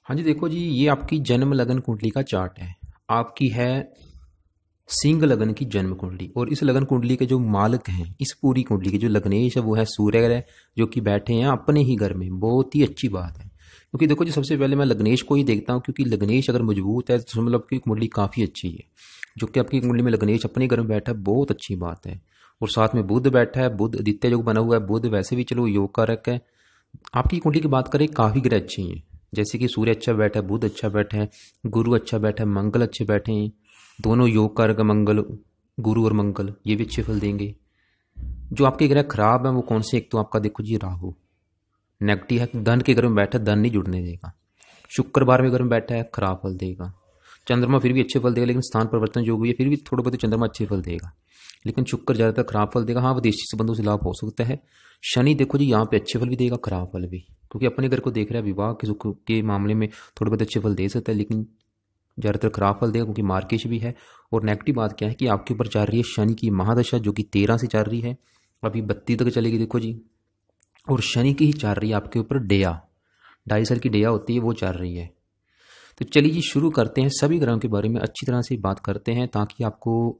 हाँ जी, देखो जी, ये आपकी जन्म लगन कुंडली का चार्ट है। आपकी है सिंह लगन की जन्म कुंडली, और इस लगन कुंडली के जो मालिक हैं, इस पूरी कुंडली के जो लग्नेश है, वो है सूर्य ग्रह, जो कि बैठे हैं अपने ही घर में। बहुत ही अच्छी बात है, क्योंकि देखो जी, सबसे पहले मैं लग्नेश को ही देखता हूँ, क्योंकि लग्नेश अगर मजबूत है तो मतलब आपकी कुंडली काफ़ी अच्छी है। जो कि आपकी कुंडली में लग्नेश अपने घर में बैठा है, बहुत अच्छी बात है। और साथ में बुध बैठा है, बुध आदित्य योग बना हुआ है। बुध वैसे भी चलो योग कारक है। आपकी कुंडली की बात करें, काफ़ी ग्रह अच्छे हैं। जैसे कि सूर्य अच्छा बैठा है, बुध अच्छा बैठा है, गुरु अच्छा बैठा है, मंगल अच्छे बैठे हैं। दोनों योग कारक मंगल, गुरु और मंगल, ये भी अच्छे फल देंगे। जो आपके ग्रह खराब है वो कौन से? एक तो आपका देखो जी राहु नेगेटिव है, धन के घर में बैठा है, धन नहीं जुड़ने देगा। शुक्र 12वें घर में बैठा है, खराब फल देगा। चंद्रमा फिर भी अच्छे फल देगा, लेकिन स्थान परिवर्तन जो हुई है फिर भी थोड़ा बहुत चंद्रमा अच्छे फल देगा, लेकिन शुक्र ज़्यादातर खराब फल देगा। हाँ, विदेशी संबंधों से लाभ हो सकता है। शनि देखो जी, यहाँ पे अच्छे फल भी देगा, खराब फल भी, क्योंकि अपने घर को देख रहा है। विवाह के सुख के मामले में थोड़े बहुत अच्छे फल दे सकता है, लेकिन ज़्यादातर खराब फल देगा, क्योंकि मार्केश भी है। और नेगेटिव बात क्या है कि आपके ऊपर चल रही है शनि की महादशा, जो कि 13 से चल रही है, अभी 32 तक चलेगी देखो जी। और शनि की ही चल रही है आपके ऊपर डेया, 2.5 साल की डेया होती है, वो चल रही है। तो चलिए जी, शुरू करते हैं। सभी ग्रहों के बारे में अच्छी तरह से बात करते हैं, ताकि आपको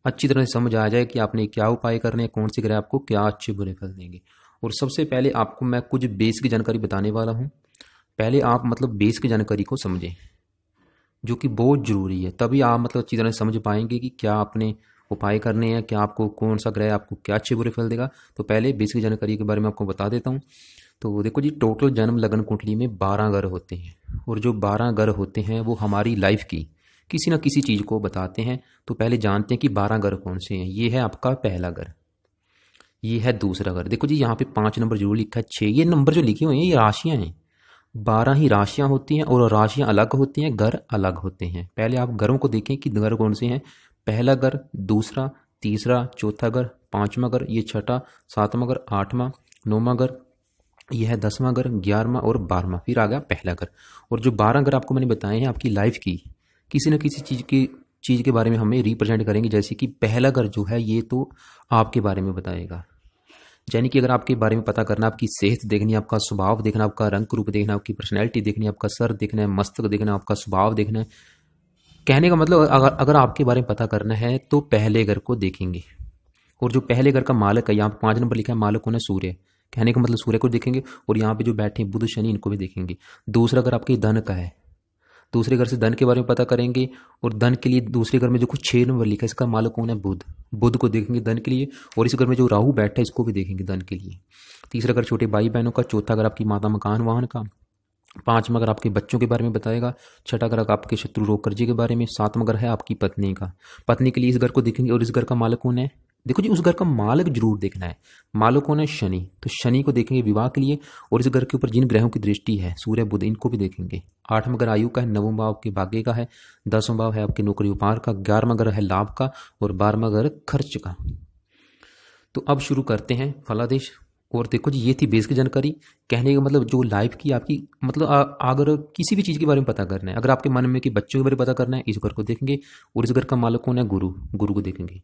अच्छी तरह से समझ आ जाए कि आपने क्या उपाय करने हैं, कौन से ग्रह आपको क्या अच्छे बुरे फल देंगे। और सबसे पहले आपको मैं कुछ बेस की जानकारी बताने वाला हूँ। पहले आप मतलब बेस की जानकारी को समझें, जो कि बहुत ज़रूरी है। तभी आप मतलब अच्छी तरह से समझ पाएंगे कि क्या आपने उपाय करने हैं, क्या आपको कौन सा ग्रह आपको क्या अच्छे बुरे फल देगा। तो पहले बेस की जानकारी के बारे में आपको बता देता हूँ। तो देखो जी, टोटल जन्म लगन कुंडली में 12 ग्रह होते हैं, और जो 12 ग्रह होते हैं वो हमारी लाइफ की किसी न किसी चीज़ को बताते हैं। तो पहले जानते हैं कि 12 ग्रह कौन से हैं। ये है आपका पहला ग्रह, ये है दूसरा ग्रह। देखो जी, यहाँ पे 5 नंबर जरूर लिखा है, 6 ये नंबर जो लिखे हुए हैं ये राशियाँ हैं। 12 ही राशियाँ होती हैं, और राशियाँ अलग होती हैं, ग्रह अलग होते हैं। पहले आप ग्रहों को देखें कि ग्रह कौन से हैं। पहला ग्रह, दूसरा, तीसरा, चौथा ग्रह, पांचवा ग्रह, ये छठा, सातवां ग्रह, आठवां, नौवां ग्रह, यह है 10वां ग्रह, 11वां और 12वां, फिर आ गया पहला ग्रह। और जो 12 ग्रह आपको मैंने बताए हैं, आपकी लाइफ की किसी न किसी चीज़ के बारे में हमें रिप्रेजेंट करेंगे। जैसे कि पहला ग्रह जो है ये तो आपके बारे में बताएगा। यानी कि अगर आपके बारे में पता करना, आपकी सेहत देखनी है, आपका स्वभाव देखना, आपका रंग रूप देखना, आपकी पर्सनैलिटी देखनी है, आपका सर देखना है, मस्तक देखना है, आपका स्वभाव देखना है। कहने का मतलब, अगर आपके बारे में पता करना है तो पहले घर को देखेंगे। और जो पहले घर का मालिक है, यहाँ पे 5 नंबर लिखा है, मालिक कौन है? सूर्य। कहने का मतलब सूर्य को देखेंगे, और यहाँ पे जो बैठे हैं बुध शनि, इनको भी देखेंगे। दूसरा घर आपके धन का है, दूसरे घर से धन के बारे में पता करेंगे। और धन के लिए दूसरे घर में जो कुछ 6 नंबर लिखा है, इसका मालिक कौन है? बुध। बुध को देखेंगे धन के लिए। और इस घर में जो राहु बैठा है, इसको भी देखेंगे धन के लिए। तीसरा घर छोटे भाई बहनों का। चौथा घर आपकी माता मकान वाहन का। पांचवा घर आपके बच्चों के बारे में बताएगा। छठा घर आपके शत्रु रोग कर्जे के बारे में। सातवां घर है आपकी पत्नी का। पत्नी के लिए इस घर को देखेंगे। और इस घर का मालिक कौन है? देखो जी, उस घर का मालिक जरूर देखना है। मालिक कौन है? शनि। तो शनि को देखेंगे विवाह के लिए। और इस घर के ऊपर जिन ग्रहों की दृष्टि है, सूर्य बुध, इनको भी देखेंगे। आठवां घर आयु का है। नवम भाव के भाग्य का है। 10वां भाव है आपके नौकरी व्यापार का। 11वां घर है लाभ का। और 12वां घर खर्च का। तो अब शुरू करते हैं फलादेश। और देखो जी, ये थी बेस की जानकारी। कहने का मतलब जो लाइफ की आपकी मतलब अगर किसी भी चीज़ के बारे में पता करना है, अगर आपके मन में कि बच्चों के बारे में पता करना है, इस घर को देखेंगे। और इस घर का मालिक कौन है? गुरु। गुरु को देखेंगे।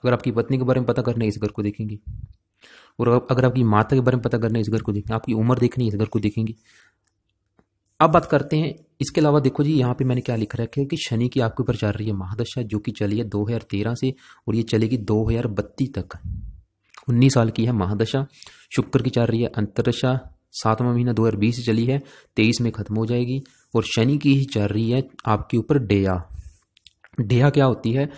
अगर आपकी पत्नी के बारे में पता करना है, इस घर को देखेंगे। और अगर आपकी माता के बारे में पता करना है, इस घर को देखेंगे। आपकी उम्र देखनी है, इस घर को देखेंगे। अब बात करते हैं इसके अलावा। देखो जी, यहाँ पे मैंने क्या लिख रखा है कि शनि की आपके ऊपर चल रही है महादशा, जो कि चली है 2013 से, और ये चलेगी 2032 तक। 19 साल की है महादशा। शुक्र की चल रही है अंतरदशा। 7वां महीना 2020 से चली है, 23 में खत्म हो जाएगी। और शनि की ही चल रही है आपके ऊपर डेया। डेया क्या होती है?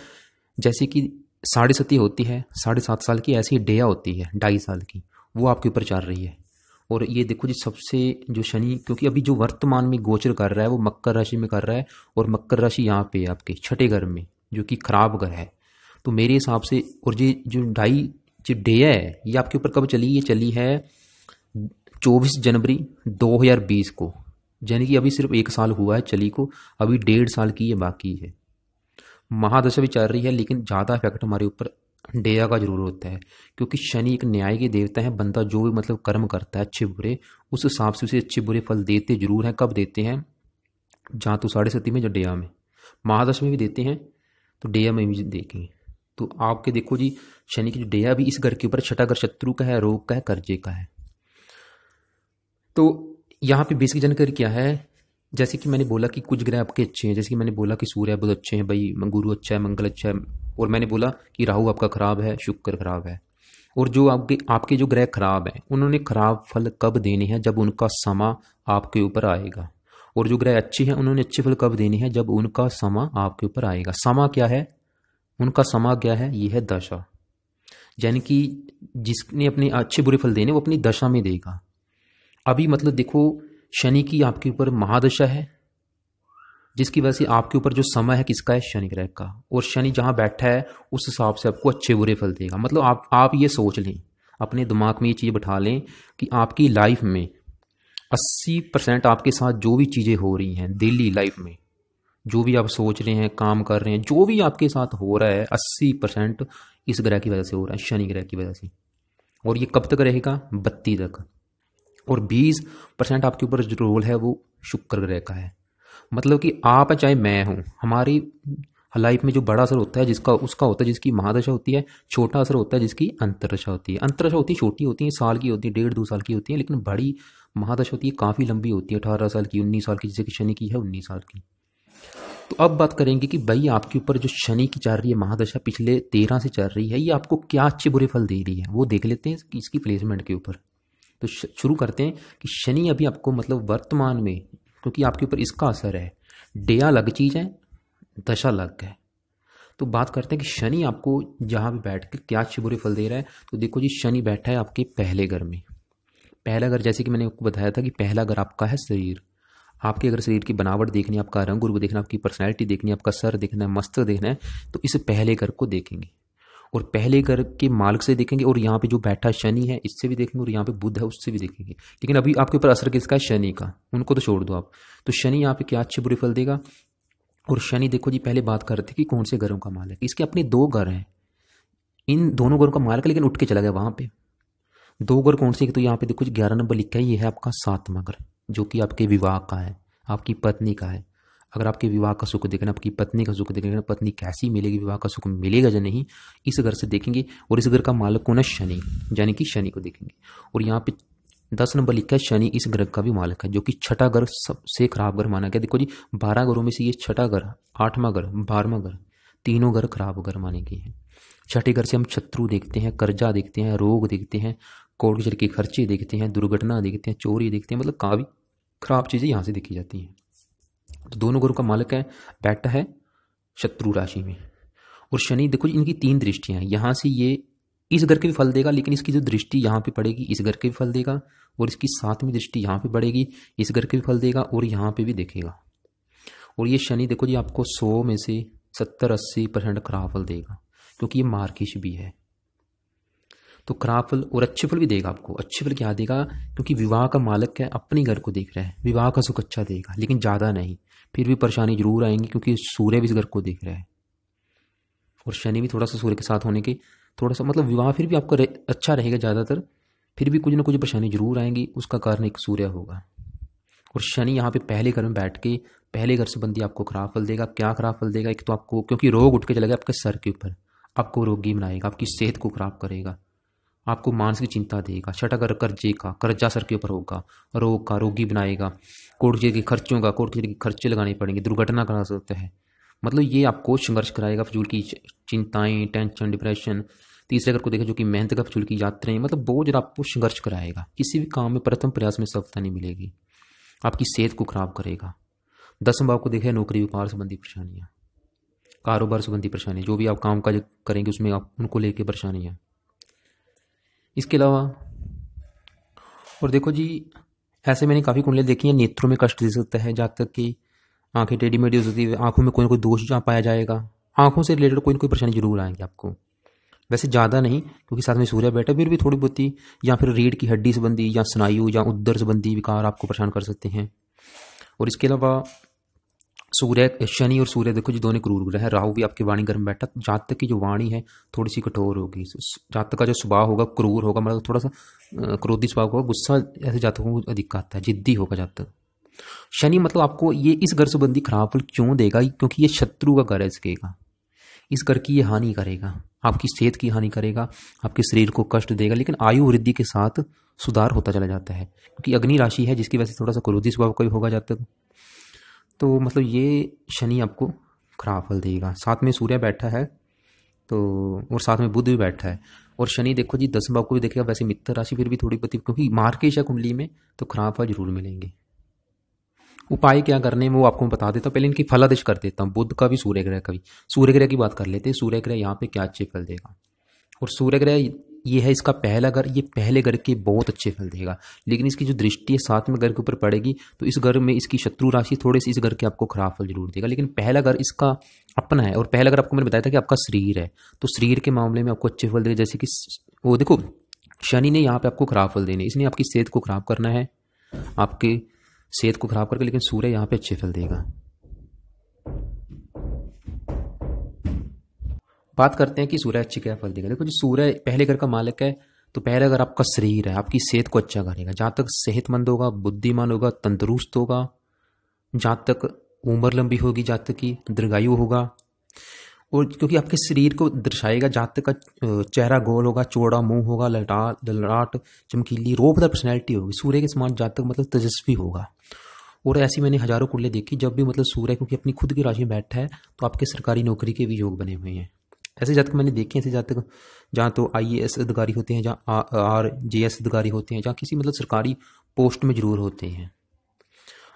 जैसे कि 7.5 होती है, 7.5 साल की, ऐसी डेया होती है 2.5 साल की, वो आपके ऊपर चल रही है। और ये देखो जी, सबसे जो शनि, क्योंकि अभी जो वर्तमान में गोचर कर रहा है वो मकर राशि में कर रहा है। और मकर राशि यहाँ पे आपके छठे घर में, जो कि खराब घर है। तो मेरे हिसाब से, और ये जो डे है, ये आपके ऊपर कब चली? ये चली है 24 जनवरी 2020 को। यानी कि अभी सिर्फ 1 साल हुआ है चली को, अभी 1.5 साल की ये बाकी है। महादशा भी चल रही है, लेकिन ज़्यादा इफेक्ट हमारे ऊपर डेया का जरूर होता है, क्योंकि शनि एक न्याय के देवता है। बंदा जो भी मतलब कर्म करता है अच्छे बुरे, उस हिसाब से उसे अच्छे बुरे फल देते जरूर हैं। कब देते हैं? जहाँ तो 7.5 में, जो डेया में, महादशा में भी देते हैं, तो डेया में भी देखेंगे। तो आपके देखो जी, शनि की जो डेया भी इस घर के ऊपर, छठा घर शत्रु का है, रोग का है, कर्जे का है। तो यहाँ पे बेसिक जानकारी क्या है जैसे कि मैंने बोला कि कुछ ग्रह आपके अच्छे हैं, जैसे कि मैंने बोला कि सूर्य बहुत अच्छे हैं भाई, गुरु अच्छा है, मंगल अच्छा है, और मैंने बोला कि राहु आपका खराब है, शुक्र खराब है। और जो आपके आपके जो ग्रह खराब हैं उन्होंने खराब फल कब देने हैं, जब उनका समा आपके ऊपर आएगा। और जो ग्रह अच्छे हैं उन्होंने अच्छे फल कब देने हैं, जब उनका समा आपके ऊपर आएगा। समा क्या है, उनका समा क्या है, ये है दशा। यानी कि जिसने अपने अच्छे बुरे फल देने वो अपनी दशा में देगा। अभी मतलब देखो, शनि की आपके ऊपर महादशा है, जिसकी वजह से आपके ऊपर जो समय है किसका है, शनि ग्रह का। और शनि जहां बैठा है उस हिसाब से आपको अच्छे बुरे फल देगा। मतलब आप ये सोच लें, अपने दिमाग में ये चीज़ बैठा लें कि आपकी लाइफ में 80% आपके साथ जो भी चीज़ें हो रही हैं डेली लाइफ में, जो भी आप सोच रहे हैं, काम कर रहे हैं, जो भी आपके साथ हो रहा है 80% इस ग्रह की वजह से हो रहा है, शनि ग्रह की वजह से। और ये कब तक रहेगा, 32 तक। और 20% आपके ऊपर जो रोल है वो शुक्र ग्रह का है। मतलब कि आप चाहे मैं हूँ, हमारी लाइफ में जो बड़ा असर होता है जिसका उसका होता है जिसकी महादशा होती है, छोटा असर होता है जिसकी अंतरदशा होती है। अंतरदशा होती है छोटी होती है, साल की होती है, 1.5-2 साल की होती है, लेकिन बड़ी महादशा होती है काफ़ी लंबी होती है, 18 साल की, 19 साल की, जैसे कि शनि की है 19 साल की। तो अब बात करेंगे कि भाई आपके ऊपर जो शनि की चल रही है महादशा, पिछले 13 से चल रही है, ये आपको क्या अच्छे बुरे फल दे रही है, वो देख लेते हैं कि इसकी प्लेसमेंट के ऊपर। तो शुरू करते हैं कि शनि अभी आपको मतलब वर्तमान में, क्योंकि आपके ऊपर इसका असर है, डेया अलग चीज़ है, दशा अलग है। तो बात करते हैं कि शनि आपको जहाँ भी बैठ के क्या अच्छे बुरे फल दे रहा है। तो देखो जी, शनि बैठा है आपके पहले घर में। पहला घर, जैसे कि मैंने आपको बताया था कि पहला घर आपका है शरीर। आपके अगर शरीर की बनावट देखनी है, आपका रंग रूप देखना है, आपकी पर्सनैलिटी देखनी है, आपका सर देखना है, मस्तक देखना है, तो इस पहले घर को देखेंगे। और पहले घर के मालिक से देखेंगे, और यहाँ पे जो बैठा शनि है इससे भी देखेंगे, और यहाँ पे बुध है उससे भी देखेंगे। लेकिन अभी आपके ऊपर असर किसका है, शनि का, उनको तो छोड़ दो आप। तो शनि यहाँ पे क्या अच्छे बुरे फल देगा। और शनि देखो जी, पहले बात कर रहे थे कि कौन से घरों का मालिक, इसके अपने 2 घर हैं, इन दोनों घरों का मालिक है, लेकिन उठ के चला गया वहां पे। 2 घर कौन से, तो यहाँ पे देखो जी 11 नंबर लिखा है, ये है आपका 7वां घर, जो कि आपके विवाह का है, आपकी पत्नी का है। अगर आपके विवाह का सुख देखना, आपकी पत्नी का सुख देखना, पत्नी कैसी मिलेगी, विवाह का सुख मिलेगा या नहीं, इस घर से देखेंगे। और इस घर का मालिक कौन है, शनि, यानी कि शनि को देखेंगे। और यहाँ पे 10 नंबर लिखा है, शनि इस ग्रह का भी मालिक है, जो कि छठा घर सबसे खराब घर माना गया। देखो जी, 12 घरों में से ये छठा घर, 8वां घर, 12वां घर, तीनों घर खराब घर माने गए हैं। छठे घर से हम शत्रु देखते हैं, कर्जा देखते हैं, रोग देखते हैं, कोर्ट कचहरी के खर्चे देखते हैं, दुर्घटना देखते हैं, चोरी देखते हैं, मतलब काफ़ी खराब चीज़ें यहाँ से देखी जाती हैं। तो दोनों घरों का मालिक है, बैठा है शत्रु राशि में। और शनि देखो जी, इनकी 3 दृष्टियां हैं। यहाँ से ये इस घर के भी फल देगा, लेकिन इसकी जो दृष्टि यहाँ पे पड़ेगी इस घर के भी फल देगा, और इसकी 7वीं दृष्टि यहाँ पे पड़ेगी, इस घर के भी फल देगा, और यहाँ पे भी देखेगा। और ये शनि देखो जी आपको 100 में से 70-80% खराब फल देगा, क्योंकि ये मार्किश भी है। तो खराब फल और अच्छे फल भी देगा आपको। अच्छे फल क्या देगा, क्योंकि विवाह का मालिक है, अपने घर को देख रहा है, विवाह का सुख अच्छा देगा, लेकिन ज़्यादा नहीं। फिर भी परेशानी जरूर आएंगी, क्योंकि सूर्य भी इस घर को देख रहा है, और शनि भी थोड़ा सा सूर्य के साथ होने के थोड़ा सा मतलब विवाह फिर भी आपका अच्छा रहेगा ज़्यादातर, फिर भी कुछ ना कुछ परेशानी जरूर आएंगी, उसका कारण एक सूर्य होगा। और शनि यहाँ पे पहले घर में बैठ के पहले घर संबंधी आपको खराब फल देगा। क्या खराब फल देगा, एक तो आपको, क्योंकि रोग उठ के चला गया आपके सर के ऊपर, आपको रोगी बनाएगा, आपकी सेहत को खराब करेगा, आपको मानसिक चिंता देगा। छठा घर कर्जे का, कर्जा सर के ऊपर होगा, रोग का, रोगी बनाएगा, कोर्ट कचहरी के खर्चों का, कोर्ट कचहरी के खर्चे लगाने पड़ेंगे, दुर्घटना करा सकता है। मतलब ये आपको संघर्ष कराएगा, फिजूल की चिंताएं, टेंशन, डिप्रेशन। तीसरे घर को देखा जो कि मेहनत का, फिजूल की यात्राएं, मतलब बहुत ज़्यादा आपको संघर्ष कराएगा। किसी भी काम में प्रथम प्रयास में सफलता नहीं मिलेगी, आपकी सेहत को खराब करेगा। 10वें भाव को देखा, नौकरी व्यापार संबंधी परेशानियाँ, कारोबार संबंधी परेशानी, जो भी आप काम काज करेंगे उसमें आप उनको लेके परेशानियाँ। इसके अलावा और देखो जी, ऐसे मैंने काफ़ी कुंडलियाँ देखी हैं, नेत्रों में कष्ट दे सकता है, जहाँ तक कि आंखें टेढ़ी मेढ़ी हो सकती है, आंखों में कोई ना कोई दोष जहाँ पाया जाएगा, आंखों से रिलेटेड कोई ना कोई परेशानी जरूर आएंगी आपको। वैसे ज़्यादा नहीं, क्योंकि साथ में सूर्य बैठा, फिर भी थोड़ी बहुत ही, या फिर रीढ़ की हड्डी संबंधी या स्नायु या उदर संबंधी विकार आपको परेशान कर सकते हैं। और इसके अलावा सूर्य, शनि और सूर्य देखो जी दोनों क्रूर ग्रह है। राहु भी आपके वाणी घर में बैठा, जातक की जो वाणी है थोड़ी सी कठोर होगी, जातक का जो स्वभाव होगा क्रूर होगा, मतलब थोड़ा सा क्रोधी स्वभाव होगा, गुस्सा ऐसे जातकों को अधिक आता है, जिद्दी होगा जातक। शनि मतलब आपको ये इस घर संबंधी खराब फल क्यों देगा, क्योंकि ये शत्रु का घर है इसके का, इस घर की ये हानि करेगा, आपकी सेहत की हानि करेगा, आपके शरीर को कष्ट देगा, लेकिन आयु वृद्धि के साथ सुधार होता चला जाता है, क्योंकि अग्नि राशि है, जिसकी वजह से थोड़ा सा क्रोधी स्वभाव का भी होगा जातक। तो मतलब ये शनि आपको खराब फल देगा। साथ में सूर्य बैठा है तो, और साथ में बुध भी बैठा है। और शनि देखो जी 10 भाव को भी देखेगा, वैसे मित्र राशि फिर भी थोड़ी बहुत, क्योंकि मार्केश है कुंडली में, तो खराब फल जरूर मिलेंगे। उपाय क्या करने हैं वो आपको मैं बता देता हूँ। पहले इनकी फलादेश कर देता हूँ, बुध का भी सूर्य ग्रह का भी। सूर्य ग्रह की बात कर लेते हैं। सूर्य ग्रह यहाँ पे क्या अच्छे फल देगा। और सूर्य ग्रह ये है इसका पहला घर, ये पहले घर के बहुत अच्छे फल देगा। लेकिन इसकी जो दृष्टि है 7वें घर के ऊपर पड़ेगी, तो इस घर में इसकी शत्रु राशि थोड़े से इस घर के आपको खराब फल जरूर देगा। लेकिन पहला घर इसका अपना है, और पहला घर आपको मैंने बताया था कि आपका शरीर है, तो शरीर के मामले में आपको अच्छे फल देगा। जैसे कि वो देखो शनि ने यहाँ पे आपको खराब फल देने, इसने आपकी सेहत को खराब करना है, आपके सेहत को खराब करके, लेकिन सूर्य यहाँ पे अच्छे फल देगा। बात करते हैं कि सूर्य अच्छी क्या फल देगा। देखो जी सूर्य पहले घर का मालिक है, तो पहला घर आपका शरीर है, आपकी सेहत को अच्छा करेगा। जहाँ तक सेहतमंद होगा, बुद्धिमान होगा, तंदुरुस्त होगा, जहाँ तक उम्र लंबी होगी, जहाँ तक की दीर्घायु होगा। और क्योंकि आपके शरीर को दर्शाएगा, जहाँ तक का चेहरा गोल होगा, चौड़ा मुंह होगा, ललाट चमकीली रोबदार पर्सनैलिटी होगी, सूर्य के समान जहाँ तक मतलब तेजस्वी होगा। और ऐसी मैंने हजारों कुंडली देखी, जब भी मतलब सूर्य क्योंकि अपनी खुद की राशि में बैठा है, तो आपके सरकारी नौकरी के भी योग बने हुए हैं। ऐसे जातक मैंने देखे, ऐसे जातक जहाँ तो IAS अधिकारी होते हैं, जहाँ RJS अधिकारी होते हैं, जहाँ किसी मतलब सरकारी पोस्ट में जरूर होते हैं।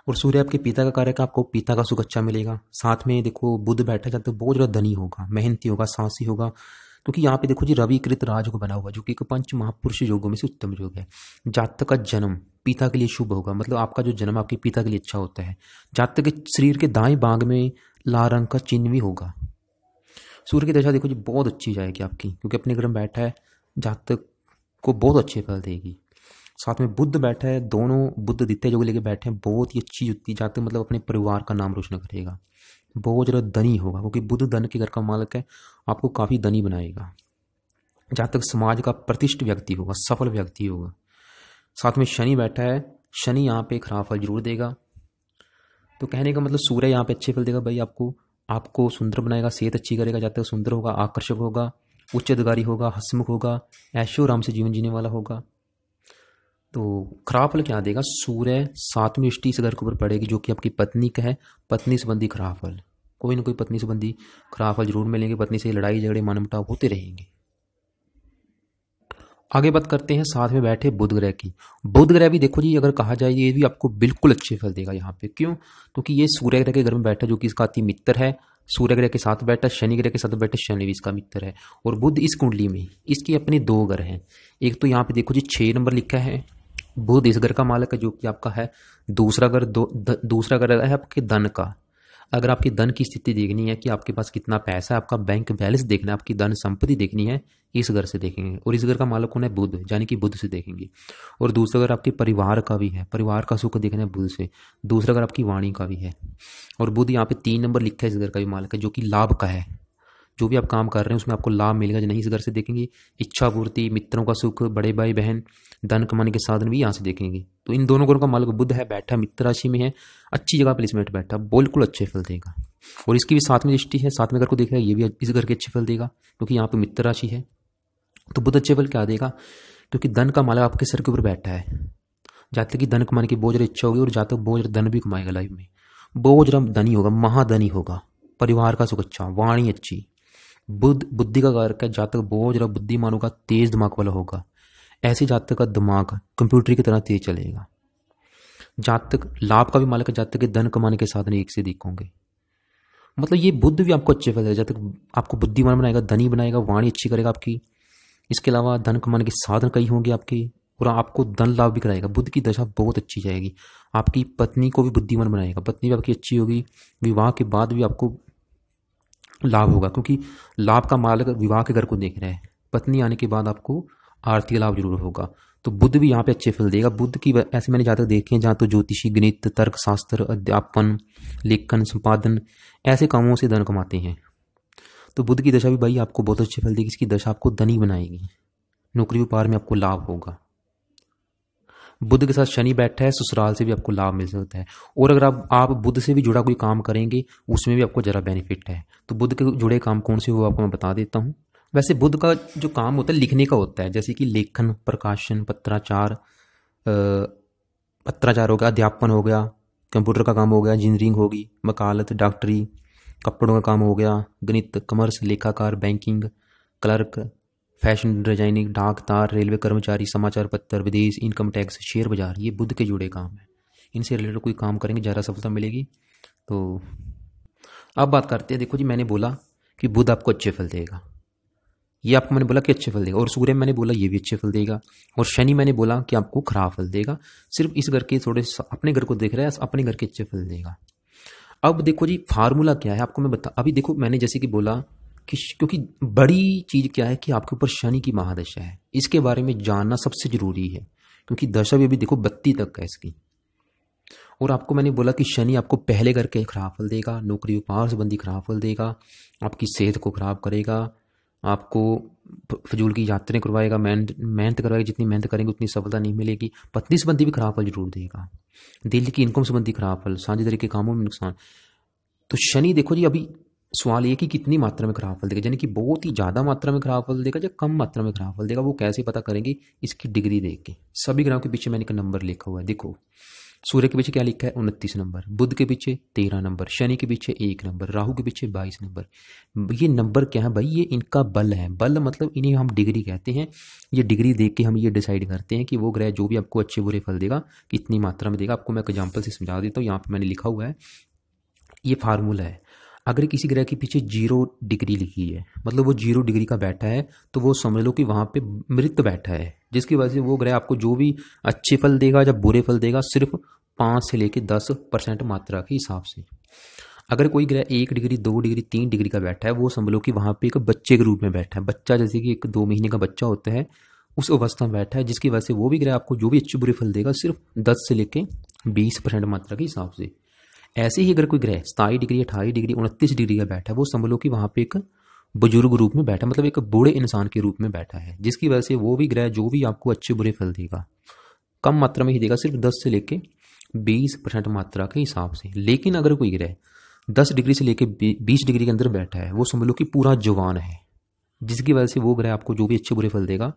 और सूर्य आपके पिता का कारक है, आपको पिता का सुख अच्छा मिलेगा। साथ में देखो बुध बैठा जाता है, बहुत ज़्यादा धनी होगा, मेहनती होगा, साहसी होगा। क्योंकि यहाँ पे देखो जी रवि कृत राजयोग बना हुआ, जो कि एक पंच महापुरुष योगों में से उत्तम योग है। जातक का जन्म पिता के लिए शुभ होगा, मतलब आपका जो जन्म आपके पिता के लिए अच्छा होता है। जातक के शरीर के दाएं भाग में लाल रंग का चिन्ह भी होगा। सूर्य की दशा देखो जी बहुत अच्छी जाएगी आपकी, क्योंकि अपने घर में बैठा है, जातक को बहुत अच्छे फल देगी। साथ में बुध बैठा है, दोनों बुध दित्य जो लेके बैठे हैं, बहुत ही अच्छी युक्ति, जातक मतलब अपने परिवार का नाम रोशन करेगा, बहुत ज़्यादा धनी होगा, क्योंकि बुध धन के घर का मालिक है, आपको काफ़ी धनी बनाएगा। जातक समाज का प्रतिष्ठित व्यक्ति होगा, सफल व्यक्ति होगा। साथ में शनि बैठा है, शनि यहाँ पे खराब फल जरूर देगा। तो कहने का मतलब सूर्य यहाँ पे अच्छे फल देगा भाई, आपको सुंदर बनाएगा, सेहत अच्छी करेगा, जातक सुंदर होगा, आकर्षक होगा, उच्च अधिकारी होगा, हंसमुख होगा, ऐशो आराम से जीवन जीने वाला होगा। तो खराब फल क्या देगा, सूर्य 7वीं दृष्टि इस घर के ऊपर पड़ेगी, जो कि आपकी पत्नी का है, पत्नी संबंधी खराब फल, कोई ना कोई पत्नी संबंधी खराब फल जरूर मिलेंगे, पत्नी से लड़ाई झगड़े मनमुटाव होते रहेंगे। आगे बात करते हैं साथ में बैठे बुध ग्रह की। बुध ग्रह भी देखो जी, अगर कहा जाए ये भी आपको बिल्कुल अच्छे फल देगा यहाँ पे। क्यों? क्योंकि ये सूर्य ग्रह के घर में बैठा, जो कि इसका अति मित्र है। सूर्य ग्रह के साथ बैठा, शनि ग्रह के साथ बैठा, शनि भी इसका मित्र है। और बुध इस कुंडली में इसके अपने 2 घर हैं। एक तो यहाँ पे देखो जी 6 नंबर लिखा है, बुध इस घर का मालिक है, जो कि आपका है। दूसरा घर है आपके धन का। अगर आपकी धन की स्थिति देखनी है कि आपके पास कितना पैसा है, आपका बैंक बैलेंस देखना है, आपकी धन संपत्ति देखनी है, इस घर से देखेंगे। और इस घर का मालिक कौन है? बुध, यानी कि बुध से देखेंगे। और दूसरा घर आपके परिवार का भी है, परिवार का सुख देखना है बुध से। दूसरा घर आपकी वाणी का भी है। और बुध यहाँ पे 3 नंबर लिखा है, इस घर का भी मालिक है, जो कि लाभ का है। जो भी आप काम कर रहे हैं उसमें आपको लाभ मिलेगा, नहीं इस घर से देखेंगे। इच्छा पूर्ति, मित्रों का सुख, बड़े भाई बहन, धन कमाने के साधन भी यहाँ से देखेंगे। तो इन दोनों घरों का मालिक बुध है, बैठा मित्र राशि में है, अच्छी जगह प्लेसमेंट बैठा, बिल्कुल अच्छे फल देगा। और इसकी भी 7वीं दृष्टि है, 7वें घर को देख रहा है, ये भी इस घर के अच्छे फल देगा, क्योंकि यहाँ पे मित्र राशि है। तो बुध अच्छे फल क्या देगा? क्योंकि धन का मालिक आपके सर के ऊपर बैठा है, जातक की धन कमाने की बहुत ज़्यादा इच्छा होगी, और जातक बहुत ज़्यादा धन भी कमाएगा लाइफ में, बहुत ज़्यादा धनी होगा, महाधनी होगा, परिवार का सुख अच्छा, वाणी अच्छी। बुध बुद्धि का कारक है, जातक बहुत ज़्यादा बुद्धिमान होगा, तेज दिमाग वाला होगा। ऐसे जातक का दिमाग कंप्यूटर की तरह तेज चलेगा। जातक लाभ का भी मालिक है, जातक के धन कमाने के साधन एक से अधिक होंगे। मतलब ये बुध भी आपको अच्छे फल है, जातक आपको बुद्धिमान बनाएगा, धनी बनाएगा, वाणी अच्छी करेगा आपकी। इसके अलावा धन कमाने के साधन कई होंगे आपके, और आपको धन लाभ भी कराएगा। बुध की दशा बहुत अच्छी जाएगी, आपकी पत्नी को भी बुद्धिमान बनाएगा, पत्नी भी आपकी अच्छी होगी। विवाह के बाद भी आपको लाभ होगा, क्योंकि लाभ का मालिक विवाह के घर को देख रहा है। पत्नी आने के बाद आपको आर्थिक लाभ जरूर होगा। तो बुध भी यहाँ पे अच्छे फल देगा। बुध की ऐसे मैंने ज़्यादा देखे हैं, जहाँ तो ज्योतिषी, गणित, तर्क शास्त्र, अध्यापन, लेखन, संपादन, ऐसे कामों से धन कमाते हैं। तो बुध की दशा भी भाई आपको बहुत अच्छे फल देगी। इसकी दशा आपको धनी बनाएगी, नौकरी व्यापार में आपको लाभ होगा। बुध के साथ शनि बैठा है, ससुराल से भी आपको लाभ मिल सकता है। और अगर आप बुध से भी जुड़ा कोई काम करेंगे, उसमें भी आपको जरा बेनिफिट है। तो बुध के जुड़े काम कौन से हो आपको मैं बता देता हूँ। वैसे बुध का जो काम होता है लिखने का होता है, जैसे कि लेखन, प्रकाशन, पत्राचार हो गया, अध्यापन हो गया, कंप्यूटर का काम हो गया, इंजीनियरिंग होगी, वकालत, डॉक्टरी, कपड़ों का काम हो गया, गणित, कॉमर्स, लेखाकार, बैंकिंग, क्लर्क, फैशन डिजाइनिंग, डाक तार, रेलवे कर्मचारी, समाचार पत्र, विदेश, इनकम टैक्स, शेयर बाजार, ये बुध के जुड़े काम है। इनसे रिलेटेड कोई काम करेंगे ज़्यादा सफलता मिलेगी। तो अब बात करते हैं। देखो जी, मैंने बोला कि बुध आपको अच्छे फल देगा, ये आपको मैंने बोला कि अच्छे फल देगा, और सूर्य मैंने बोला ये भी अच्छे फल देगा, और शनि मैंने बोला कि आपको खराब फल देगा। सिर्फ इस घर के थोड़े अपने घर को देख रहा है, अपने घर के अच्छे फल देगा। अब देखो जी, फार्मूला क्या है आपको मैं बता। अभी देखो मैंने जैसे कि बोला कि क्योंकि बड़ी चीज क्या है कि आपके ऊपर शनि की महादशा है, इसके बारे में जानना सबसे जरूरी है, क्योंकि दशा भी अभी देखो 32 तक है इसकी। और आपको मैंने बोला कि शनि आपको पहले घर के खराब फल देगा, नौकरी व्यापार संबंधी खराब फल देगा, आपकी सेहत को खराब करेगा, आपको फजूल की यात्राएं करवाएगा, मेहनत करवाएगा, जितनी मेहनत करेंगे उतनी सफलता नहीं मिलेगी। पत्नी संबंधी भी खराब फल जरूर देगा, दिल की इनकम संबंधी खराब फल, साझेदारी के कामों में नुकसान। तो शनि देखो जी, अभी सवाल ये कि कितनी मात्रा में खराब फल देगा, यानी कि बहुत ही ज़्यादा मात्रा में खराब फल देगा या कम मात्रा में खराब फल देगा, वो कैसे पता करेंगे? इसकी डिग्री देख के। सभी ग्रहों के पीछे मैंने एक नंबर लिखा हुआ है, देखो सूर्य के पीछे क्या लिखा है? 29 नंबर, बुध के पीछे 13 नंबर, शनि के पीछे 1 नंबर, राहु के पीछे 22 नंबर। ये नंबर क्या है भाई? ये इनका बल है। बल मतलब इन्हें हम डिग्री कहते हैं। ये डिग्री देख के हम ये डिसाइड करते हैं कि वो ग्रह जो भी आपको अच्छे बुरे फल देगा कितनी मात्रा में देगा। आपको मैं एग्जाम्पल से समझा देता हूँ। यहाँ पर मैंने लिखा हुआ है, ये फार्मूला है। अगर किसी ग्रह के पीछे 0 डिग्री लिखी है, मतलब वो 0 डिग्री का बैठा है, तो वो समझ लो कि वहां पे मृत बैठा है, जिसकी वजह से वो ग्रह आपको जो भी अच्छे फल देगा या बुरे फल देगा सिर्फ 5 से लेकर 10% मात्रा के हिसाब से। अगर कोई ग्रह 1 डिग्री, 2 डिग्री, 3 डिग्री का बैठा है, वो समझ लो कि वहां पे एक बच्चे के रूप में बैठा है। बच्चा जैसे कि एक 2 महीने का बच्चा होता है, उस अवस्था में बैठा है, जिसकी वजह से वो भी ग्रह आपको जो भी अच्छे बुरे फल देगा सिर्फ 10 से लेकर 20% मात्रा के हिसाब से। ऐसे ही अगर कोई ग्रह 27 डिग्री, 28 डिग्री, 29 डिग्री का बैठा है, वो समझ लो कि वहां पे एक बुजुर्ग रूप में बैठा, मतलब एक बूढ़े इंसान के रूप में बैठा है, जिसकी वजह से वो भी ग्रह जो भी आपको अच्छे बुरे फल देगा कम मात्रा में ही देगा, सिर्फ 10 से लेके 20% मात्रा के हिसाब से। लेकिन अगर कोई ग्रह 10 डिग्री से लेके 20 डिग्री के अंदर बैठा है, वो समझ लो कि पूरा जवान है, जिसकी वजह से वो ग्रह आपको जो भी अच्छे बुरे फल देगा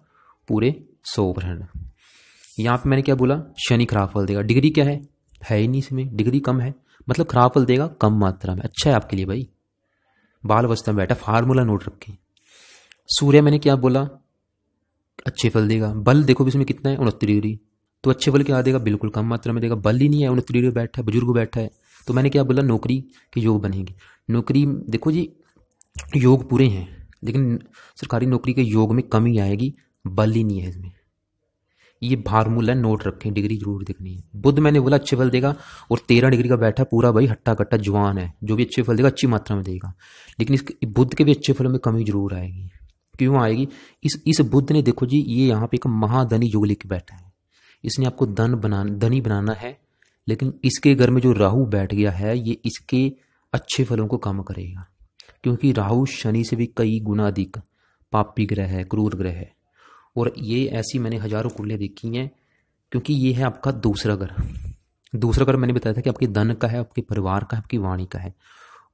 पूरे 100%। यहाँ पे मैंने क्या बोला? शनि खराब फल देगा। डिग्री क्या है ही नहीं इसमें, डिग्री कम है, मतलब खराब फल देगा कम मात्रा में। अच्छा है आपके लिए भाई, बाल अवस्था में बैठा, फार्मूला नोट रखें। सूर्य मैंने क्या बोला? अच्छे फल देगा। बल देखो भी इसमें कितना है? 29 डिग्री। तो अच्छे फल क्या देगा? बिल्कुल कम मात्रा में देगा। बल ही नहीं है, 29 डिग्री बैठा है, बुजुर्ग बैठा है। तो मैंने क्या बोला? नौकरी के योग बनेगी। नौकरी देखो जी, योग पूरे हैं, लेकिन सरकारी नौकरी के योग में कमी आएगी, बल ही नहीं है इसमें। ये फार्मूला नोट रखें, डिग्री जरूर देखनी है। बुध मैंने बोला अच्छे फल देगा, और 13 डिग्री का बैठा पूरा भाई हट्टा कट्टा जवान है, जो भी अच्छे फल देगा अच्छी मात्रा में देगा। लेकिन इस बुध के भी अच्छे फलों में कमी जरूर आएगी। क्यों आएगी? इस बुध ने देखो जी, ये यहाँ पे एक महाधनी योग लेके बैठा है, इसने आपको धनी बनाना है। लेकिन इसके घर में जो राहु बैठ गया है, ये इसके अच्छे फलों को कम करेगा, क्योंकि राहु शनि से भी कई गुना अधिक पापी ग्रह है, क्रूर ग्रह है। और ये ऐसी मैंने हजारों कुंडलियां देखी हैं, क्योंकि ये है आपका दूसरा घर। दूसरा घर मैंने बताया था कि आपके धन का है, आपके परिवार का है, आपकी वाणी का है।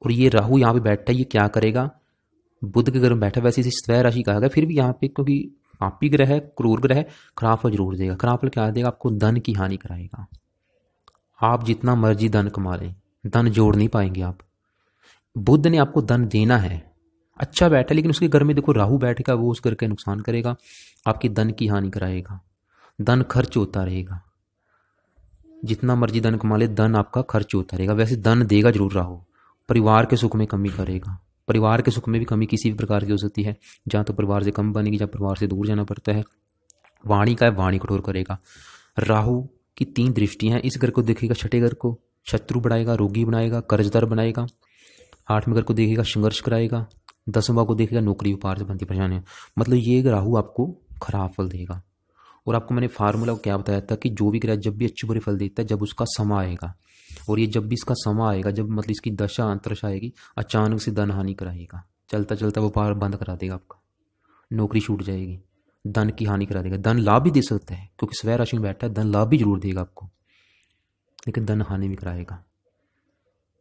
और ये राहु यहाँ पे बैठा है, ये क्या करेगा? बुध के घर में बैठा, वैसे इसे स्वय राशि कहा गया, फिर भी यहाँ पे क्योंकि पापी ग्रह है, क्रूर ग्रह है, खराब फल जरूर देगा। खराब फल क्या देगा? आपको धन की हानि कराएगा। आप जितना मर्जी धन कमा लें, धन जोड़ नहीं पाएंगे आप। बुध ने आपको धन देना है, अच्छा बैठा, लेकिन उसके घर में देखो राहु बैठेगा, वो उस घर का नुकसान करेगा, आपकी धन की हानि कराएगा। धन खर्च होता रहेगा, जितना मर्जी धन कमा ले, धन आपका खर्च होता रहेगा। वैसे धन देगा जरूर राहु, परिवार के सुख में कमी करेगा। परिवार के सुख में भी कमी किसी भी प्रकार की हो सकती है, जहाँ तो परिवार से कम बनेगी, जहाँ परिवार से दूर जाना पड़ता है। वाणी का है, वाणी कठोर करेगा। राहु की 3 दृष्टियां हैं। इस घर को देखेगा, छठे घर को शत्रु बनाएगा, रोगी बनाएगा, कर्जदार बनाएगा। 8वें घर को देखेगा, संघर्ष कराएगा। 10वां को देखेगा, नौकरी व्यापार से बनती परेशानियां। मतलब ये राहु आपको खराब फल देगा। और आपको मैंने फार्मूला क्या बताया था कि जो भी ग्रह जब भी अच्छे बुरे फल देता है, जब उसका समय आएगा, और ये जब भी इसका समय आएगा, जब मतलब इसकी दशा अंतरशा आएगी, अचानक से धन हानि कराएगा। चलता चलता व्यापार बंद करा देगा आपका, नौकरी छूट जाएगी, धन की हानि करा देगा। धन लाभ भी दे सकता है, क्योंकि स्वय राशि में बैठा है, धन लाभ भी जरूर देगा आपको, लेकिन धन हानि भी कराएगा।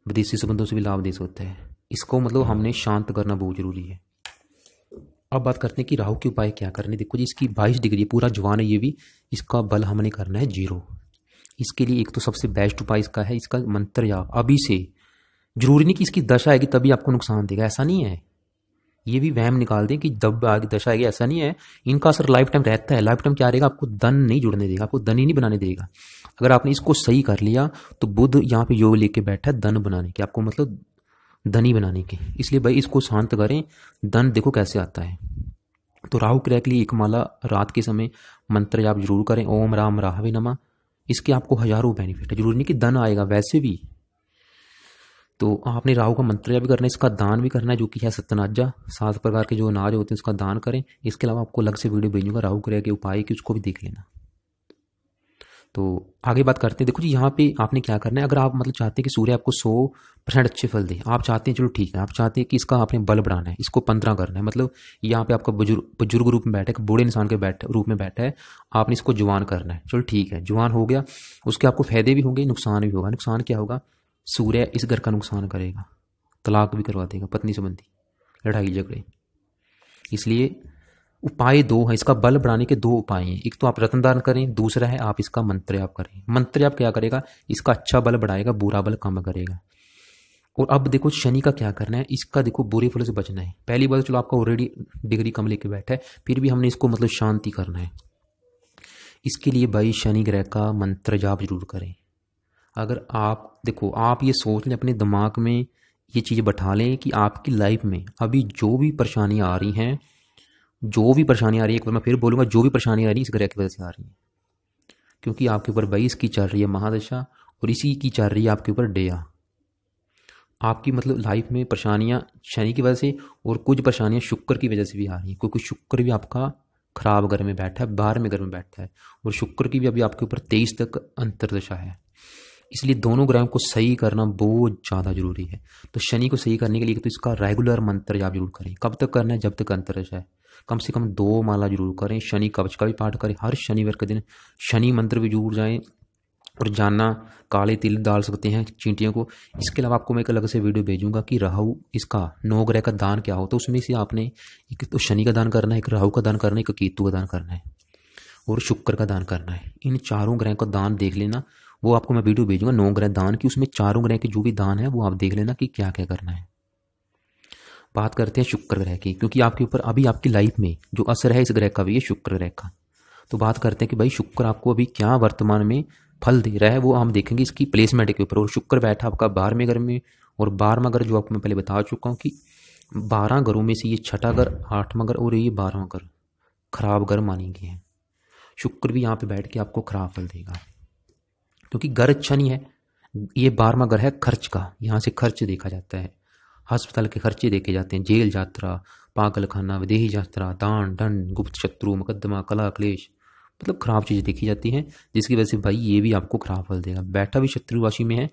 विदेशी संबंधों से भी लाभ दे सकता है। इसको मतलब हमने शांत करना बहुत जरूरी है। अब बात करते हैं कि राहु के उपाय क्या करने। देखो जी, इसकी 22 डिग्री पूरा जवान है, ये भी इसका बल हमने करना है 0। इसके लिए एक तो सबसे बेस्ट उपाय इसका है, इसका मंत्र जाप अभी से। जरूरी नहीं कि इसकी दशा आएगी तभी आपको नुकसान देगा, ऐसा नहीं है। ये भी वहम निकाल दें कि जब आगे दशा आएगी, ऐसा नहीं है। इनका असर लाइफ टाइम रहता है। लाइफ टाइम क्या रहेगा, आपको धन नहीं जुड़ने देगा, आपको धन ही नहीं बनाने देगा। अगर आपने इसको सही कर लिया तो बुध यहाँ पे योग लेके बैठा है धन बनाने के, आपको मतलब धनी बनाने के। इसलिए भाई इसको शांत करें, धन देखो कैसे आता है। तो राहु ग्रह के लिए एक माला रात के समय मंत्र आप जरूर करें, ओम राम राहवे नमः। इसके आपको हजारों बेनिफिट है, जरूरी नहीं कि धन आएगा, वैसे भी तो आपने राहु का मंत्र भी करना है, इसका दान भी करना है जो कि है सत्यनाजा। 7 प्रकार के जो अनाज होते हैं उसका दान करें। इसके अलावा आपको अलग से वीडियो भेजूंगा राहु ग्रह के उपाय की, उसको भी देख लेना। तो आगे बात करते हैं। देखो जी यहाँ पे आपने क्या करना है, अगर आप मतलब चाहते हैं कि सूर्य आपको 100% अच्छे फल दे, आप चाहते हैं चलो ठीक है, आप चाहते हैं कि इसका आपने बल बढ़ाना है, इसको 15 करना है, मतलब यहाँ पे आपका बुजुर्ग रूप में बैठा है, बूढ़े इंसान के रूप में बैठा है, आपने इसको जवान करना है। चलो ठीक है, जवान हो गया, उसके आपको फायदे भी होंगे, नुकसान भी होगा। नुकसान क्या होगा, सूर्य इस घर का नुकसान करेगा, तलाक भी करवा देगा, पत्नी संबंधी लड़ाई झगड़े। इसलिए उपाय 2 है, इसका बल बढ़ाने के 2 उपाय हैं। एक तो आप रत्न दान करें, दूसरा है आप इसका मंत्र जाप करें। मंत्र जाप क्या करेगा, इसका अच्छा बल बढ़ाएगा, बुरा बल कम करेगा। और अब देखो शनि का क्या करना है, इसका देखो बुरे फलों से बचना है। पहली बात चलो आपका ऑलरेडी डिग्री कम लेके बैठा है, फिर भी हमने इसको मतलब शांति करना है। इसके लिए भाई शनि ग्रह का मंत्र जाप जरूर करें। अगर आप देखो, आप ये सोच लें अपने दिमाग में, ये चीज़ बैठा लें कि आपकी लाइफ में अभी जो भी परेशानियां आ रही हैं, जो भी परेशानियां आ रही है, एक बार मैं फिर बोलूंगा, जो भी परेशानियां आ रही है इस ग्रह की वजह से आ रही है। क्योंकि आपके ऊपर 22 की चल रही है महादशा और इसी की चल रही है आपके ऊपर डेया। आपकी मतलब लाइफ में परेशानियां शनि की वजह से और कुछ परेशानियां शुक्र की वजह से भी आ रही हैं, क्योंकि शुक्र भी आपका खराब घर में बैठा है, 12वें घर में बैठा है, और शुक्र की भी अभी आपके ऊपर 23 तक अंतर्दशा है। इसलिए दोनों ग्रहों को सही करना बहुत ज़्यादा जरूरी है। तो शनि को सही करने के लिए तो इसका रेगुलर मंत्र जाप जरूर करें। कब तक करना है, जब तक अंतरदशा है। कम से कम 2 माला जरूर करें। शनि कवच का भी पाठ करें, हर शनिवार के दिन शनि मंत्र भी जरूर जाएं। और जानना काले तिल डाल सकते हैं चींटियों को। इसके अलावा आपको मैं एक अलग से वीडियो भेजूंगा कि राहु इसका 9 ग्रह का दान क्या हो, तो उसमें से आपने एक तो शनि का दान करना है, एक राहु का दान करना है, एक केतु का दान करना है और शुक्र का दान करना है। इन चारों ग्रह का दान देख लेना, वो आपको मैं वीडियो भेजूंगा 9 ग्रह दान की, उसमें चारों ग्रह के जो भी दान है वो आप देख लेना कि क्या क्या करना है। बात करते हैं शुक्र ग्रह की, क्योंकि आपके ऊपर अभी आपकी लाइफ में जो असर है इस ग्रह का भी है, शुक्र ग्रह का। तो बात करते हैं कि भाई शुक्र आपको अभी क्या वर्तमान में फल दे रहा है, वो हम देखेंगे इसकी प्लेसमेंट के ऊपर। और शुक्र बैठा आपका 12वें घर में, और 12वां घर जो आपको मैं पहले बता चुका हूँ कि 12 घरों में से ये 6ठा घर, 8वां घर और ये 12वां घर खराब घर माने गए हैं। शुक्र भी यहाँ पे बैठ के आपको खराब फल देगा, क्योंकि घर अच्छा नहीं है। ये 12वां घर है खर्च का, यहाँ से खर्च देखा जाता है, अस्पताल के खर्चे देखे जाते हैं, जेल यात्रा, पागल खाना, विदेही यात्रा, दान दंड, गुप्त शत्रु, मुकदमा, कला क्लेश, मतलब खराब चीज़ें देखी जाती हैं, जिसकी वजह से भाई ये भी आपको खराब फल देगा। बैठा भी शत्रु राशि में है,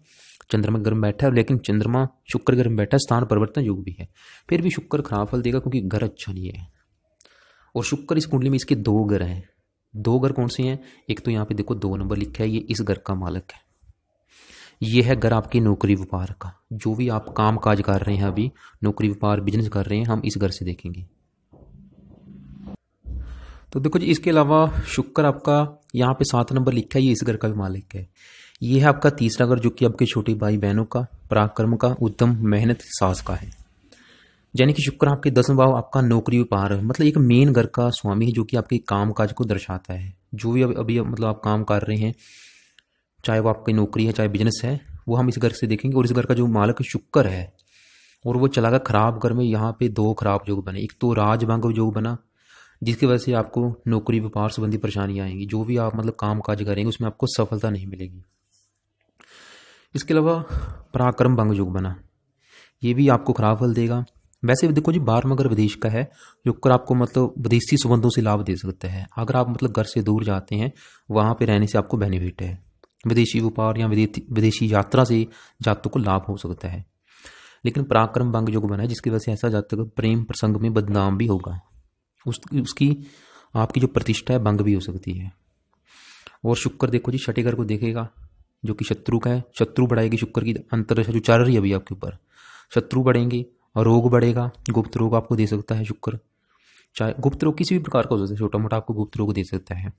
चंद्रमा घर में बैठा है, लेकिन चंद्रमा शुक्र घर में बैठा है, स्थान परिवर्तन योग भी है, फिर भी शुक्र खराब फल देगा क्योंकि घर अच्छा नहीं है। और शुक्र इस कुंडली में इसके 2 घर हैं। 2 घर कौन से हैं, एक तो यहाँ पे देखो 2 नंबर लिखा है, ये इस घर का मालिक है। ये है घर आपकी नौकरी व्यापार का, जो भी आप काम काज कर रहे हैं, अभी नौकरी व्यापार बिजनेस कर रहे हैं, हम इस घर से देखेंगे। तो देखो जी, इसके अलावा शुक्र आपका यहाँ पे 7 नंबर लिखा है, ये इस घर का भी मालिक है। ये है आपका तीसरा घर, जो कि आपके छोटे भाई बहनों का, पराक्रम का, उद्यम, मेहनत, साहस का है। यानी कि शुक्र आपके 10वां भाव आपका नौकरी व्यापार है, मतलब एक मेन घर का स्वामी है, जो कि आपके काम काज को दर्शाता है। जो भी अभी मतलब आप काम कर रहे हैं, चाहे वो आपकी नौकरी है चाहे बिजनेस है, वो हम इस घर से देखेंगे। और इस घर का जो मालिक शुक्र है, और वो चला गया खराब घर में। यहाँ पे 2 खराब योग बने, एक तो राजभंग योग बना, जिसकी वजह से आपको नौकरी व्यापार संबंधी परेशानियां आएंगी। जो भी आप मतलब काम काज करेंगे उसमें आपको सफलता नहीं मिलेगी। इसके अलावा पराक्रम भंग योग बना, ये भी आपको खराब फल देगा। वैसे देखो जी, 12वां घर विदेश का है, शुक्र आपको मतलब विदेशी संबंधों से लाभ दे सकता है। अगर आप मतलब घर से दूर जाते हैं, वहां पे रहने से आपको बेनिफिट है। विदेशी व्यापार या विदेशी यात्रा से जातकों को लाभ हो सकता है। लेकिन पराक्रम भंग योग बना है, जिसकी वजह से ऐसा जातक प्रेम प्रसंग में बदनाम भी होगा, उसकी आपकी जो प्रतिष्ठा है भंग भी हो सकती है। और शुक्र देखो जी, 6ठे घर को देखेगा, जो कि शत्रु का है। शत्रु बढ़ाएगी शुक्र की अंतर्दशा जो चल रही है अभी आपके ऊपर, शत्रु बढ़ेंगे और रोग बढ़ेगा। गुप्त रोग आपको दे सकता है शुक्र, चाहे गुप्त रोग किसी भी प्रकार का हो सकता है, छोटा मोटा आपको गुप्त रोग दे सकता है।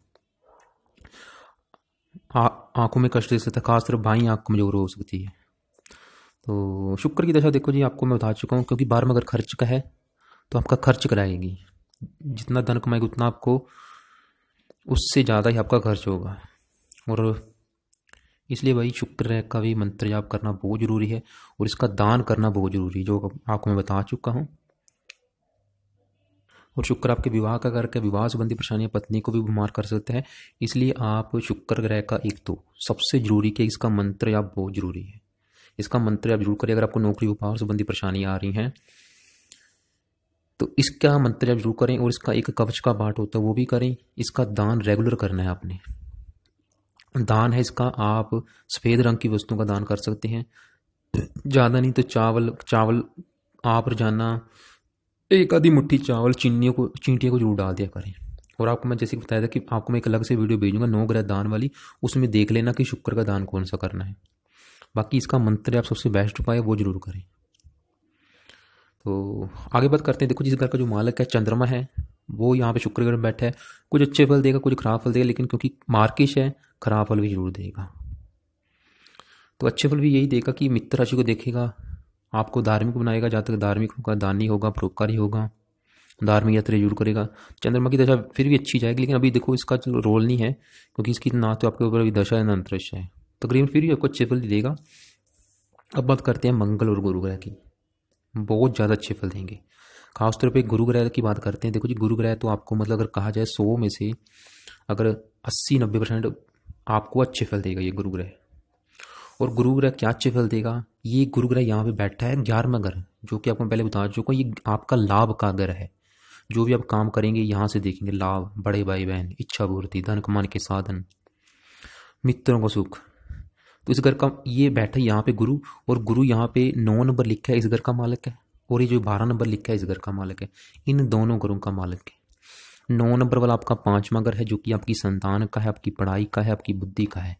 आंखों में कष्ट दे सकता है, खासकर बाईं आंख कमजोर हो सकती है। तो शुक्र की दशा देखो जी, आपको मैं बता चुका हूँ, क्योंकि 12 में अगर खर्च का है तो आपका खर्च कराएगी। जितना धन कमाएगी उतना आपको उससे ज़्यादा ही आपका खर्च होगा। और इसलिए भाई शुक्र का भी मंत्र जाप करना बहुत ज़रूरी है, और इसका दान करना बहुत ज़रूरी है, जो आपको मैं बता चुका हूँ। और शुक्र आपके विवाह का करके विवाह संबंधी परेशानियां पत्नी को भी बीमार कर सकते हैं। इसलिए आप शुक्र ग्रह का एक तो सबसे जरूरी कि इसका मंत्र आप बहुत जरूरी है, इसका मंत्र आप जरूर करें। अगर आपको नौकरी व्यापार संबंधी परेशानियां आ रही हैं तो इसका मंत्र आप जरूर करें, और इसका एक कवच का पाठ होता है वो भी करें। इसका दान रेगुलर करना है आपने। दान है इसका, आप सफ़ेद रंग की वस्तुओं का दान कर सकते हैं, ज़्यादा नहीं तो चावल चावल आप रोजाना एक आधी मुट्ठी चावल चींटियों को जरूर डाल दिया करें। और आपको मैं जैसे बताया था कि आपको मैं एक अलग से वीडियो भेजूंगा 9 ग्रह दान वाली, उसमें देख लेना कि शुक्र का दान कौन सा करना है। बाकी इसका मंत्र आप सबसे बेस्ट उपाय है वो जरूर करें। तो आगे बात करते हैं। देखो जिस घर का जो मालिक है चंद्रमा है, वो यहाँ पे शुक्र ग्रह में बैठा है। कुछ अच्छे फल देगा, कुछ खराब फल देगा, लेकिन क्योंकि मार्किश है खराब फल भी जरूर देगा। तो अच्छे फल भी यही देगा कि मित्र राशि को देखेगा, आपको धार्मिक बनाएगा, जहाँ तक धार्मिक होगा, दानी होगा, परोपकारी होगा, धार्मिक यात्रा जरूर करेगा। चंद्रमा की दशा फिर भी अच्छी जाएगी, लेकिन अभी देखो इसका जो रोल नहीं है, क्योंकि इसकी ना तो आपके ऊपर अभी दशा है ना अंतरिक्ष है। तकरीबन फिर भी आपको अच्छे फल देगा। अब बात करते हैं मंगल और गुरु ग्रह की। बहुत ज़्यादा अच्छे फल देंगे। खासतौर पर गुरु ग्रह की बात करते हैं। देखो जी गुरु ग्रह तो आपको मतलब अगर कहा जाए 100 में से अगर 80-90% आपको अच्छे फल देगा ये गुरु ग्रह। और गुरु ग्रह क्या अच्छे फल देगा, ये गुरु ग्रह यहाँ पे बैठा है 11वां घर, जो कि आपको पहले बता चुका हूँ, ये आपका लाभ का घर है। जो भी आप काम करेंगे यहाँ से देखेंगे लाभ, बड़े भाई बहन, इच्छा पूर्ति, धन कमाने के साधन, मित्रों का सुख। तो इस घर का ये बैठा है यहाँ पे गुरु, और गुरु यहाँ पे 9 नंबर लिखा है इस घर का मालिक है, और ये जो 12 नंबर लिखा है इस घर का मालिक है। इन दोनों घरों का मालिक है। 9 नंबर वाला आपका 5वां घर है, जो कि आपकी संतान का है, आपकी पढ़ाई का है, आपकी बुद्धि का है।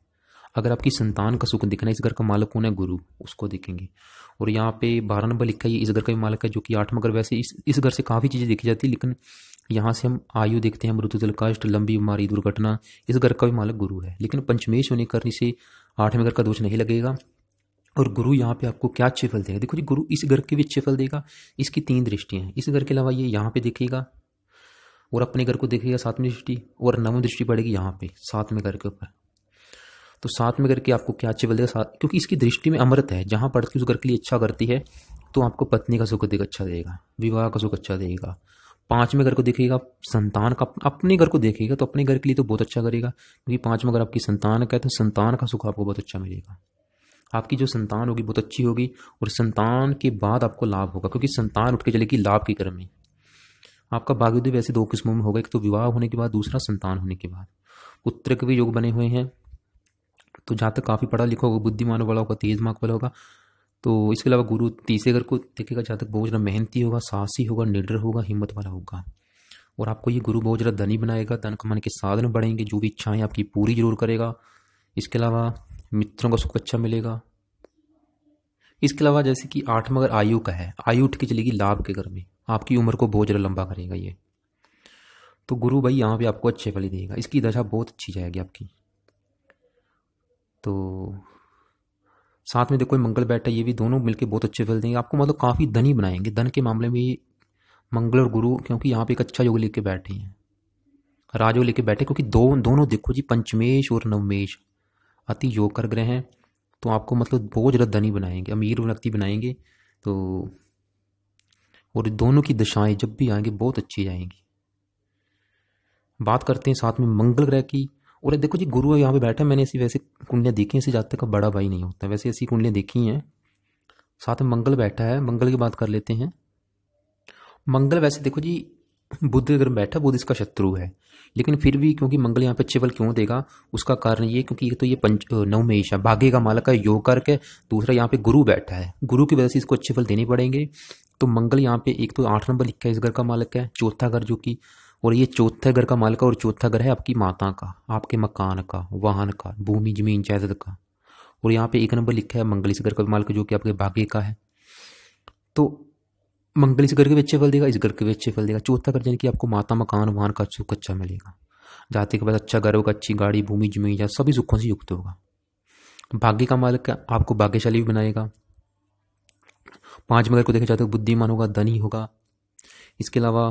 अगर आपकी संतान का सुख दिखना है, इस घर का मालिक कौन है, गुरु, उसको देखेंगे। और यहाँ पे 12 नंबर लिखा है, इस घर का भी मालिक है, जो कि 8वां घर। वैसे इस घर से काफ़ी चीज़ें देखी जाती है, लेकिन यहाँ से हम आयु देखते हैं, मृत्यु जल कष्ट, लंबी बीमारी, दुर्घटना। इस घर का भी मालिक गुरु है, लेकिन पंचमेश होने करने से 8वें घर का दोष नहीं लगेगा। और गुरु यहाँ पे आपको क्या अच्छे फल देगा, देखो जी गुरु इस घर के भी अच्छे फल देगा। इसकी 3 दृष्टियाँ हैं। इस घर के अलावा ये यहाँ पे देखेगा और अपने घर को देखेगा 7वीं दृष्टि, और 9वीं दृष्टि पड़ेगी यहाँ पे 7वें घर के ऊपर। तो 7 में करके आपको क्या अच्छे फल देगा, क्योंकि इसकी दृष्टि में अमृत है, जहाँ पड़ती है उस घर के लिए अच्छा करती है, तो आपको पत्नी का सुख देगा, अच्छा देगा, विवाह का सुख अच्छा देगा। 5वें घर को देखेगा, संतान का, अपने घर को देखेगा तो अपने घर के लिए तो बहुत अच्छा करेगा, क्योंकि 5वां घर आपकी संतान का है, तो संतान का सुख आपको बहुत अच्छा मिलेगा। आपकी जो संतान होगी बहुत अच्छी होगी, और संतान के बाद आपको लाभ होगा, क्योंकि संतान उठ के चलेगी लाभ की क्रम में। आपका भाग्योदय वैसे 2 किस्मों में होगा, एक तो विवाह होने के बाद, दूसरा संतान होने के बाद। पुत्र के भी योग बने हुए हैं, तो जहाँ तक काफ़ी पढ़ा लिखा होगा, बुद्धिमान वाला होगा, तेज दिमाग वाला होगा। तो इसके अलावा गुरु 3 घर को देखेगा, जहाँ तक बहुत ज़्यादा मेहनती होगा, साहसी होगा, निडर होगा, हिम्मत वाला होगा। और आपको ये गुरु बहुत ज़्यादा धनी बनाएगा, धन कमाने के साधन बढ़ेंगे, जो भी इच्छाएं आपकी पूरी जरूर करेगा। इसके अलावा मित्रों का सुख अच्छा मिलेगा। इसके अलावा जैसे कि 8वां घर आयु का है, आयु उठ के चलेगी लाभ के घर में, आपकी उम्र को बहुत ज़्यादा लंबा करेगा ये। तो गुरु भाई यहाँ पे आपको अच्छे फल देगा, इसकी दशा बहुत अच्छी जाएगी आपकी। तो साथ में देखो मंगल बैठा, ये भी दोनों मिलके बहुत अच्छे फल देंगे आपको, मतलब काफ़ी धनी बनाएंगे। धन के मामले में मंगल और गुरु, क्योंकि यहाँ पे एक अच्छा योग लेके बैठे हैं, राजयोग लेके बैठे, क्योंकि दोनों देखो जी पंचमेश और नवमेश अति योग कर ग्रह हैं, तो आपको मतलब बहुत ज़्यादा धनी बनाएंगे, अमीर व्यक्ति बनाएंगे। तो और दोनों की दशाएं जब भी आएंगी बहुत अच्छी जाएंगी। बात करते हैं साथ में मंगल ग्रह की। और देखो जी गुरु यहाँ पे बैठा है, मैंने ऐसी वैसे कुंडलियाँ देखी हैं, ऐसे जातक का बड़ा भाई नहीं होता, वैसे ऐसी कुंडलियाँ देखी हैं। साथ में मंगल बैठा है, मंगल की बात कर लेते हैं। मंगल वैसे देखो जी बुध के घर में बैठा, बुध इसका शत्रु है, लेकिन फिर भी क्योंकि मंगल यहाँ पे अच्छे फल क्यों देगा, उसका कारण ये क्योंकि एक तो ये नवमेश है, भाग्य का मालक है, योग करके। दूसरा यहाँ पे गुरु बैठा है, गुरु की वजह से इसको अच्छे फल देने पड़ेंगे। तो मंगल यहाँ पे एक तो 8 नंबर लिखा है, इस घर का मालक है, चौथा घर जो कि, और ये चौथे घर का मालिक, और चौथा घर है आपकी माता का, आपके मकान का, वाहन का, भूमि जमीन जायदाद का। और यहाँ पे 1 नंबर लिखा है मंगल, इस घर का मालिक, जो कि आपके भाग्य का है। तो मंगल इस घर के भी अच्छे फल देगा, इस घर के भी अच्छे फल देगा। चौथा घर यानी कि आपको माता, मकान, वाहन का सुख अच्छा मिलेगा। जाति के बाद अच्छा घर होगा, अच्छी गाड़ी, भूमि जमीन या सभी सुखों से युक्त होगा। भाग्य का मालिक आपको भाग्यशाली भी बनाएगा। 5 मगर को देखा जाए तो बुद्धिमान होगा, धनी होगा। इसके अलावा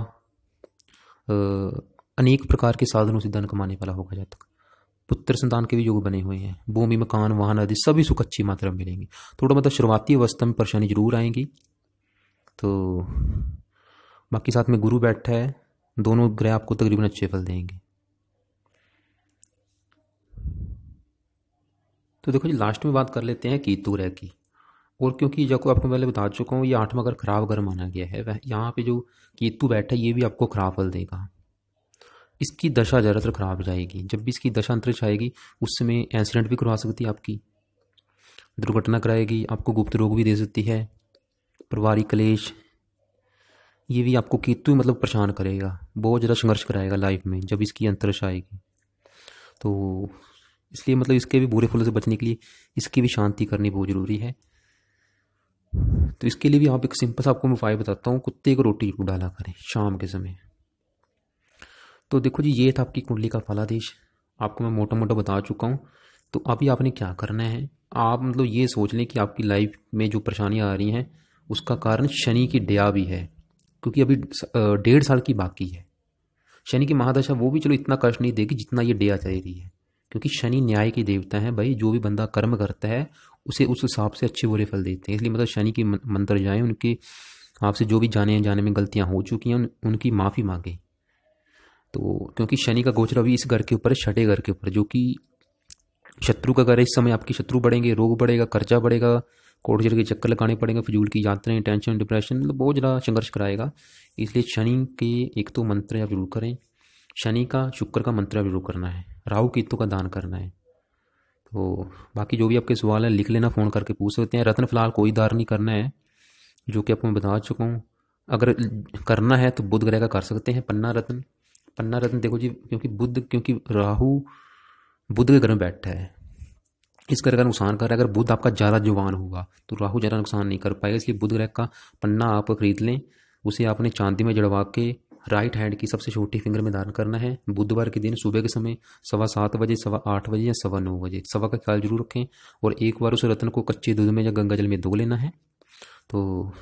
अनेक प्रकार के साधनों से धन कमाने वाला होगा जातक। पुत्र संतान के भी योग बने हुए हैं। भूमि, मकान, वाहन आदि सभी सुख अच्छी मात्रा में मिलेंगे। थोड़ा मतलब शुरुआती अवस्था में परेशानी जरूर आएंगी। तो बाकी साथ में गुरु बैठा है, दोनों ग्रह आपको तकरीबन अच्छे फल देंगे। तो देखो जी, लास्ट में बात कर लेते हैं केतु ग्रह की। और क्योंकि जो आपको पहले बता चुका हूँ, ये 8वां घर खराब घर माना गया है, वह यहाँ पे जो केतु बैठा है ये भी आपको खराब फल देगा। इसकी दशा ज़्यादातर खराब जाएगी। जब भी इसकी दशा अंतरिक्ष आएगी उस समय एक्सीडेंट भी करवा सकती है, आपकी दुर्घटना कराएगी, आपको गुप्त रोग भी दे सकती है, पारिवारिक क्लेश, ये भी आपको केतु मतलब परेशान करेगा, बहुत ज़्यादा संघर्ष कराएगा लाइफ में जब इसकी अंतरिक्ष आएगी। तो इसलिए मतलब इसके भी बुरे फलों से बचने के लिए इसकी भी शांति करनी बहुत ज़रूरी है। तो इसके लिए भी आप एक सिंपल सा आपको मैं उपाय बताता हूँ, कुत्ते को रोटी जरूर डाला करें शाम के समय। तो देखो जी, ये था आपकी कुंडली का फलादेश, आपको मैं मोटा मोटा बता चुका हूँ। तो अभी आपने क्या करना है, आप मतलब ये सोच लें कि आपकी लाइफ में जो परेशानियाँ आ रही हैं उसका कारण शनि की दया भी है, क्योंकि अभी 1.5 साल की बाकी है। शनि की महादशा वो भी चलो इतना कष्ट नहीं देगी जितना ये दया चाह रही है, क्योंकि शनि न्याय की देवता है भाई। जो भी बंदा कर्म करता है उसे उस हिसाब से अच्छे बुरे फल देते हैं। इसलिए मतलब शनि की मंत्र जाएं, उनके आपसे जो भी जाने जाने में गलतियां हो चुकी हैं उनकी माफ़ी मांगे। तो क्योंकि शनि का गोचर अभी इस घर के ऊपर है, 6ठे घर के ऊपर, जो कि शत्रु का घर है। इस समय आपकी शत्रु बढ़ेंगे, रोग बढ़ेगा, कर्जा बढ़ेगा, कोर्ट जेल के चक्कर लगाने पड़ेंगे, फिजूल की यात्राएं, टेंशन, डिप्रेशन, मतलब बहुत ज़्यादा संघर्ष कराएगा। इसलिए शनि के एक तो मंत्र आप जरूर करें, शनि का, शुक्र का मंत्र जरूर करना है, राहु केतु का दान करना है। तो बाकी जो भी आपके सवाल है लिख लेना, फ़ोन करके पूछ सकते हैं। रत्न फिलहाल कोई दान नहीं करना है, जो कि आपको मैं बता चुका हूँ। अगर करना है तो बुध ग्रह का कर सकते हैं, पन्ना रत्न। पन्ना रत्न देखो जी, क्योंकि राहु बुध के घर में बैठा है, इस ग्रह का नुकसान कर रहा है। अगर बुध आपका ज़्यादा जुबान होगा तो राहु ज़्यादा नुकसान नहीं कर पाएगा। इसलिए बुध ग्रह का पन्ना आप खरीद लें, उसे आपने चांदी में जड़वा के राइट हैंड की सबसे छोटी फिंगर में दान करना है। बुधवार के दिन सुबह के समय 7:15 बजे, 8:15 बजे या 9:15 बजे, सवा का ख्याल जरूर रखें। और एक बार उस रत्न को कच्चे दूध में या गंगा जल में धो लेना है। तो